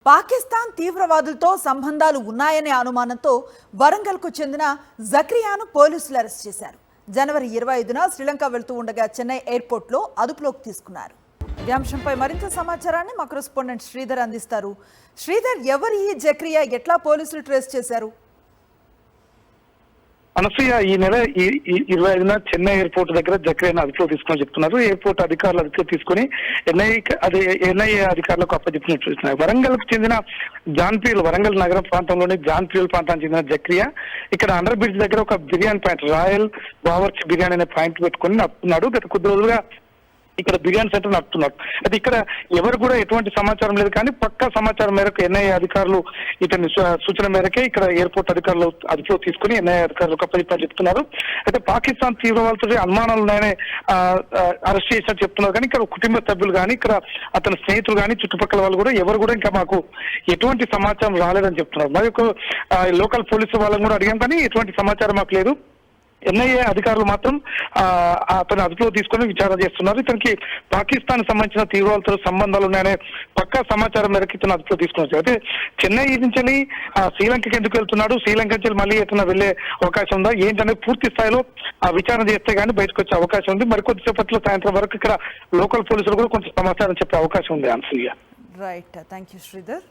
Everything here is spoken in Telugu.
పాకిస్తాన్ తీవ్రవాదులతో సంబంధాలు ఉన్నాయనే అనుమానంతో వరంగల్కు చెందిన జక్రియాను పోలీసులు అరెస్ట్ చేశారు. జనవరి 25న శ్రీలంక వెళ్తూ ఉండగా చెన్నై ఎయిర్పోర్ట్లో అదుపులోకి తీసుకున్నారు. ఈ అంశంపై మరింత సమాచారాన్ని మా కరెస్పాండెంట్ శ్రీధర్ అందిస్తారు. శ్రీధర్, ఎవరు ఈ జక్రియా, ఎట్లా పోలీసులు ట్రేస్ చేశారు? అనసూయ, ఈ నెల 25న చెన్నై ఎయిర్పోర్ట్ దగ్గర జక్రియాను అదుపులో తీసుకుని చెప్తున్నారు. ఎయిర్పోర్ట్ అధికారులు అదుపులో తీసుకుని ఎన్ఐఏ అధికారులకు అప్పచెప్పినట్టు చూస్తున్నారు. వరంగల్కు చెందిన జాన్ప్రియల్, వరంగల్ నగర ప్రాంతంలోని జాన్ప్రియల్ ప్రాంతానికి చెందిన జక్రియా ఇక్కడ అండర్ బ్రిడ్జ్ దగ్గర ఒక బిర్యానీ పాయింట్, రాయల్ బావర్చి బిర్యానీ అనే పాయింట్ పెట్టుకుని నడుపుతున్నాడు. గత కొద్ది రోజులుగా ఇక్కడ బిర్యానీ సెంటర్ నడుపుతున్నారు. అయితే ఇక్కడ ఎవరు కూడా ఎటువంటి సమాచారం లేదు, కానీ పక్కా సమాచారం మేరకు ఎన్ఐఏ అధికారులు ఇతని సూచన మేరకే ఇక్కడ ఎయిర్పోర్ట్ అధికారులు అదుపులో తీసుకుని ఎన్ఐఏ అధికారులకు అప్పచెప్పారు చెప్తున్నారు. అయితే పాకిస్తాన్ తీవ్రవాదులతో అనుమానాలు ఉన్నాయని అరెస్ట్ చేసినట్టు చెప్తున్నారు. కానీ ఇక్కడ కుటుంబ సభ్యులు కానీ, ఇక్కడ అతని స్నేహితులు కానీ, చుట్టుపక్కల వాళ్ళు కూడా ఎవరు కూడా ఇంకా మాకు ఎటువంటి సమాచారం రాలేదని చెప్తున్నారు. మరి లోకల్ పోలీసు వాళ్ళని కూడా అడిగాం, కానీ ఎటువంటి సమాచారం మాకు లేదు. ఎన్ఐఏ అధికారులు మాత్రం అతను అదుపులో తీసుకుని విచారణ చేస్తున్నారు. ఇతనికి పాకిస్తాన్ సంబంధించిన తీవ్రవాదులతో సంబంధాలు ఉన్నాయనే పక్కా సమాచారం మేరకు ఇతను అదుపులో తీసుకున్నారు. అయితే చెన్నై నుంచి శ్రీలంకకి ఎందుకు వెళ్తున్నాడు, శ్రీలంక నుంచి మళ్ళీ ఎట్లా వెళ్లే అవకాశం ఉందా ఏంటనే పూర్తి స్థాయిలో విచారణ చేస్తే గానీ బయటకు వచ్చే అవకాశం ఉంది. మరికొద్దిసేపట్లో సాయంత్రం వరకు ఇక్కడ లోకల్ పోలీసులు కూడా కొంచెం సమాచారం చెప్పే అవకాశం ఉంది. Anasuya, right, thank you Sridhar.